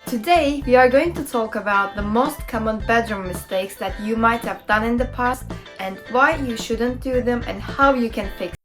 Today, we are going to talk about the most common bedroom mistakes that you might have done in the past and why you shouldn't do them and how you can fix them.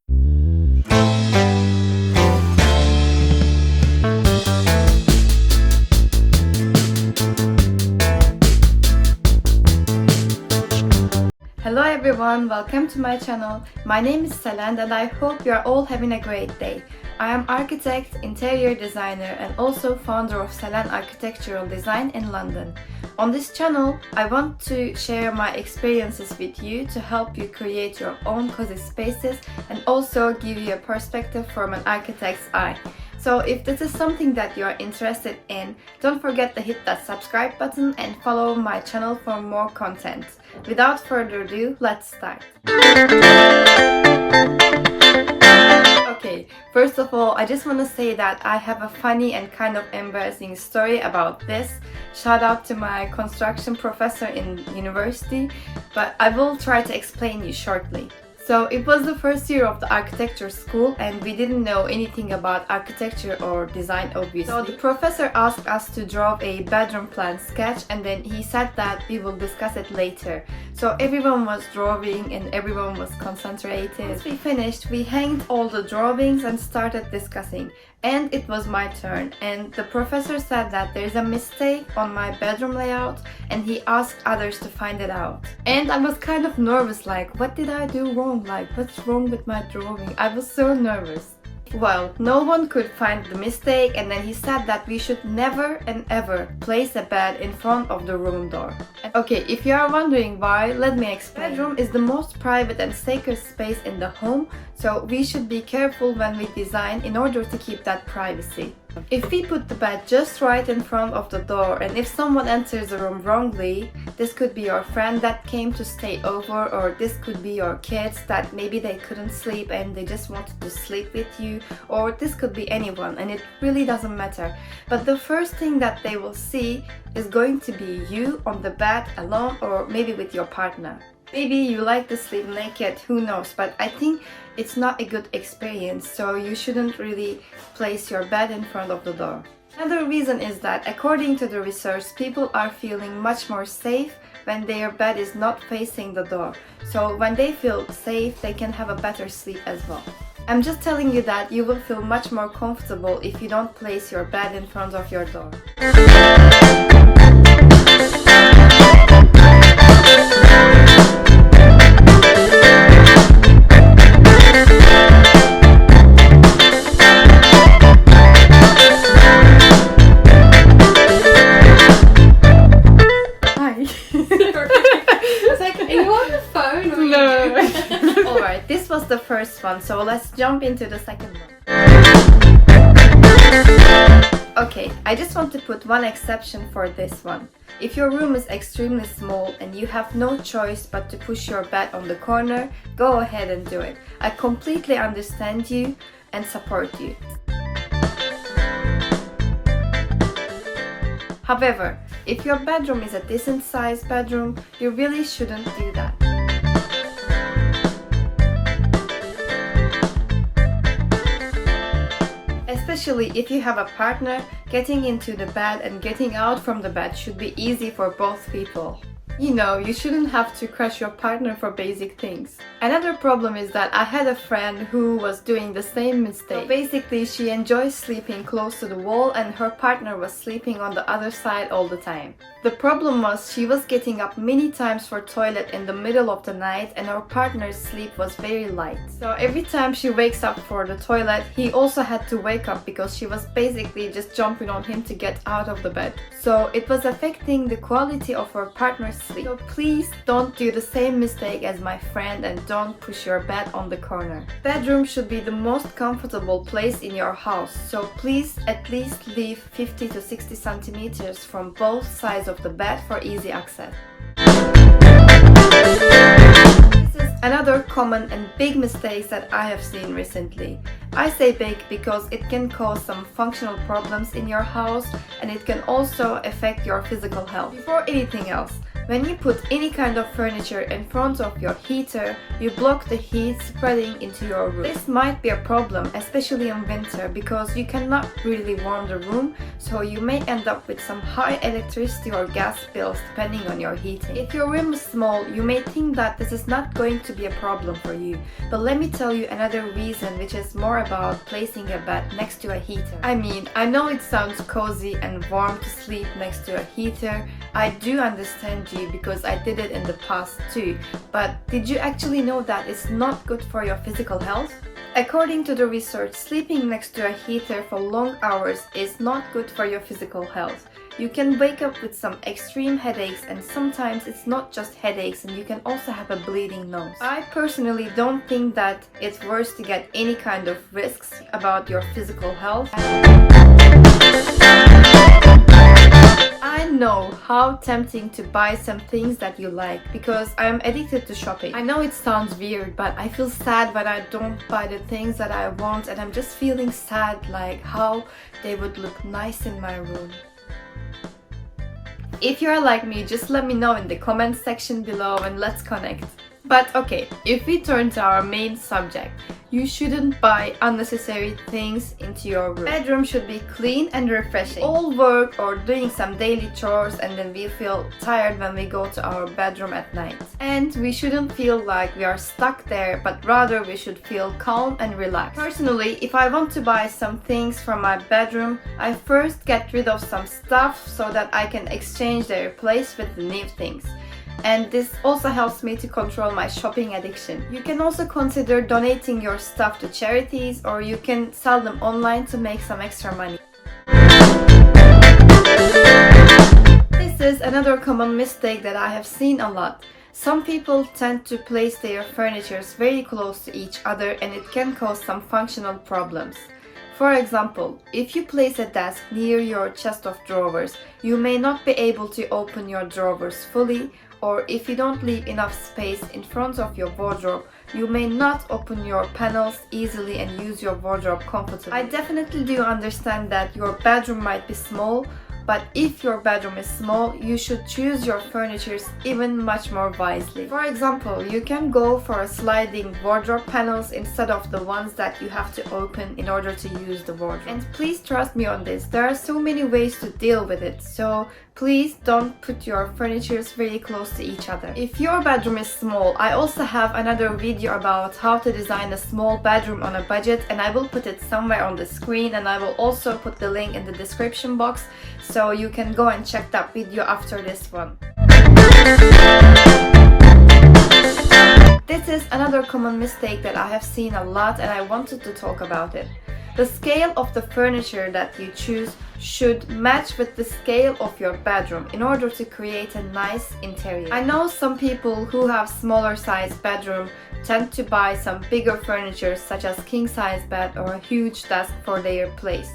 Hello everyone, welcome to my channel. My name is Selen and I hope you are all having a great day. I am architect, interior designer and also founder of Selen Architectural Design in London. On this channel, I want to share my experiences with you to help you create your own cozy spaces and also give you a perspective from an architect's eye. So if this is something that you are interested in, don't forget to hit that subscribe button and follow my channel for more content. Without further ado, let's start. Okay, first of all, I just want to say that I have a funny and kind of embarrassing story about this. Shout out to my construction professor in university, but I will try to explain you shortly. So it was the first year of the architecture school and we didn't know anything about architecture or design obviously. So the professor asked us to draw a bedroom plan sketch and then he said that we will discuss it later. So everyone was drawing and everyone was concentrated. Once we finished, we hanged all the drawings and started discussing. And it was my turn and the professor said that there is a mistake on my bedroom layout and he asked others to find it out. And I was kind of nervous, like what did I do wrong, like what's wrong with my drawing? I was so nervous. Well, no one could find the mistake and then he said that we should never and ever place a bed in front of the room door. Okay, if you are wondering why, let me explain. Bedroom is the most private and sacred space in the home, so we should be careful when we design in order to keep that privacy. If we put the bed just right in front of the door and if someone enters the room wrongly, this could be your friend that came to stay over, or this could be your kids that maybe they couldn't sleep and they just wanted to sleep with you, or this could be anyone and it really doesn't matter. But the first thing that they will see is going to be you on the bed alone or maybe with your partner. Maybe you like to sleep naked, who knows, but I think it's not a good experience, so you shouldn't really place your bed in front of the door. Another reason is that according to the research, people are feeling much more safe when their bed is not facing the door. So when they feel safe, they can have a better sleep as well. I'm just telling you that you will feel much more comfortable if you don't place your bed in front of your door. Alright, this was the first one, so let's jump into the second one. Okay, I just want to put one exception for this one. If your room is extremely small and you have no choice but to push your bed on the corner, go ahead and do it. I completely understand you and support you. However, if your bedroom is a decent sized bedroom, you really shouldn't do that. Especially if you have a partner, getting into the bed and getting out from the bed should be easy for both people. You know, you shouldn't have to crush your partner for basic things. Another problem is that I had a friend who was doing the same mistake. So basically, she enjoys sleeping close to the wall and her partner was sleeping on the other side all the time. The problem was she was getting up many times for toilet in the middle of the night and her partner's sleep was very light. So every time she wakes up for the toilet, he also had to wake up because she was basically just jumping on him to get out of the bed. So it was affecting the quality of her partner's sleep. So please don't do the same mistake as my friend and don't push your bed on the corner. Bedroom should be the most comfortable place in your house, so please at least leave 50 to 60 centimeters from both sides of the bed for easy access. This is another common and big mistake that I have seen recently. I say big because it can cause some functional problems in your house and it can also affect your physical health. Before anything else, When you put any kind of furniture in front of your heater, you block the heat spreading into your room. This might be a problem, especially in winter, because you cannot really warm the room, so you may end up with some high electricity or gas bills depending on your heating. If your room is small, you may think that this is not going to be a problem for you, but let me tell you another reason, which is more about placing a bed next to a heater. I mean, I know it sounds cozy and warm to sleep next to a heater. I do understand you because I did it in the past too, but did you actually know that it's not good for your physical health? According to the research, sleeping next to a heater for long hours is not good for your physical health. You can wake up with some extreme headaches, and sometimes it's not just headaches and you can also have a bleeding nose. I personally don't think that it's worth to get any kind of risks about your physical health. I know how tempting to buy some things that you like because I'm addicted to shopping. I know it sounds weird, but I feel sad when I don't buy the things that I want, and I'm just feeling sad like how they would look nice in my room. If you're like me, just let me know in the comment section below and let's connect. But okay, if we turn to our main subject, you shouldn't buy unnecessary things into your room. Bedroom should be clean and refreshing. All work or doing some daily chores and then we feel tired when we go to our bedroom at night. And we shouldn't feel like we are stuck there, but rather we should feel calm and relaxed. Personally, if I want to buy some things from my bedroom, I first get rid of some stuff so that I can exchange their place with the new things. And this also helps me to control my shopping addiction. You can also consider donating your stuff to charities, or you can sell them online to make some extra money. This is another common mistake that I have seen a lot. Some people tend to place their furniture very close to each other, and it can cause some functional problems. For example, if you place a desk near your chest of drawers, you may not be able to open your drawers fully, or if you don't leave enough space in front of your wardrobe, you may not open your panels easily and use your wardrobe comfortably. I definitely do understand that your bedroom might be small, but if your bedroom is small, you should choose your furniture even much more wisely. For example, you can go for a sliding wardrobe panels instead of the ones that you have to open in order to use the wardrobe. And please trust me on this, there are so many ways to deal with it, so please don't put your furniture very close to each other. If your bedroom is small, I also have another video about how to design a small bedroom on a budget, and I will put it somewhere on the screen, and I will also put the link in the description box so you can go and check that video after this one. This is another common mistake that I have seen a lot, and I wanted to talk about it. The scale of the furniture that you choose should match with the scale of your bedroom in order to create a nice interior. I know some people who have smaller size bedroom tend to buy some bigger furniture such as king size bed or a huge desk for their place,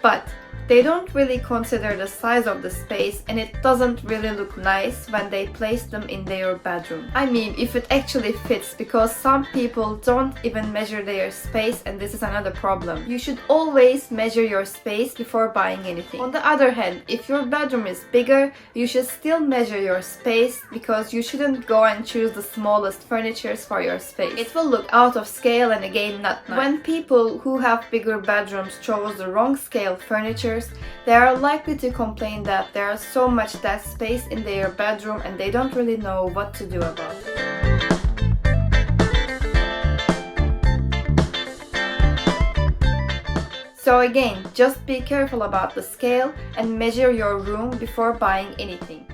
but they don't really consider the size of the space, and it doesn't really look nice when they place them in their bedroom. I mean, if it actually fits, because some people don't even measure their space, and this is another problem. You should always measure your space before buying anything. On the other hand, if your bedroom is bigger, you should still measure your space, because you shouldn't go and choose the smallest furniture for your space. It will look out of scale and again not nice. When people who have bigger bedrooms chose the wrong scale furniture, they are likely to complain that there is so much desk space in their bedroom and they don't really know what to do about it. So again, just be careful about the scale and measure your room before buying anything.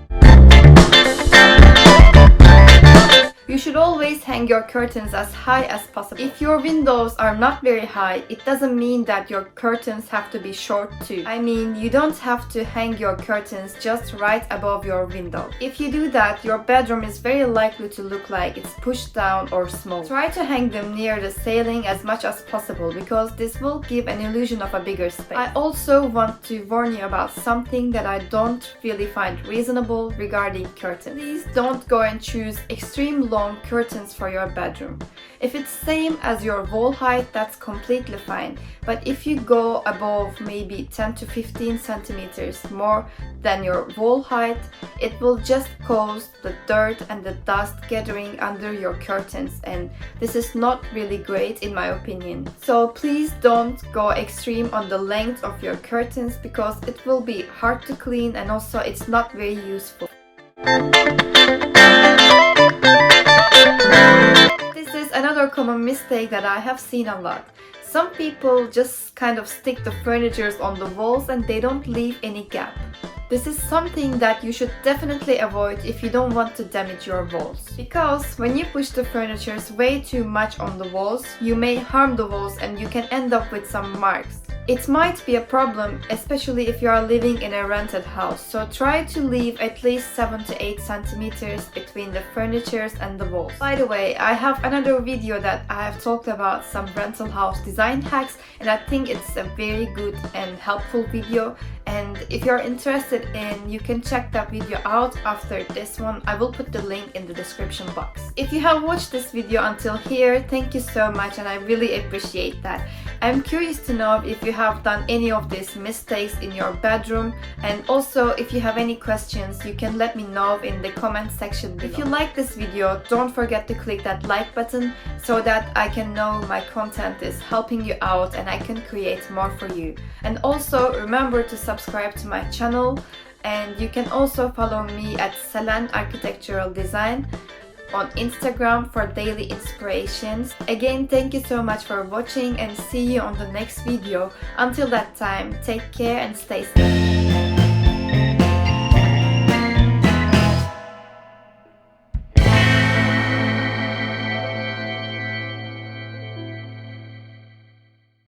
You should always hang your curtains as high as possible. If your windows are not very high, it doesn't mean that your curtains have to be short too. I mean, you don't have to hang your curtains just right above your window. If you do that, your bedroom is very likely to look like it's pushed down or small. Try to hang them near the ceiling as much as possible, because this will give an illusion of a bigger space. I also want to warn you about something that I don't really find reasonable regarding curtains. Please don't go and choose extreme long curtains for your bedroom. If it's same as your wall height, that's completely fine. But if you go above maybe 10 to 15 centimeters more than your wall height, it will just cause the dirt and the dust gathering under your curtains, and this is not really great in my opinion. So please don't go extreme on the length of your curtains because it will be hard to clean and also it's not very useful. This is another common mistake that I have seen a lot. Some people just kind of stick the furniture on the walls and they don't leave any gap. This is something that you should definitely avoid if you don't want to damage your walls. Because when you push the furniture way too much on the walls, you may harm the walls and you can end up with some marks. It might be a problem, especially if you are living in a rented house, so try to leave at least 7 to 8 centimeters between the furniture and the walls. By the way, I have another video that I have talked about some rental house design hacks, and I think it's a very good and helpful video. And if you're interested in, you can check that video out after this one. I will put the link in the description box. If you have watched this video until here, thank you so much and I really appreciate that. I'm curious to know if you have done any of these mistakes in your bedroom, and also if you have any questions, you can let me know in the comment section below. If you like this video, don't forget to click that like button so that I can know my content is helping you out and I can create more for you. And also remember to subscribe to my channel, and you can also follow me at selenarchitecturaldesign on Instagram for daily inspirations. Again, thank you so much for watching and see you on the next video. Until that time, take care and stay safe.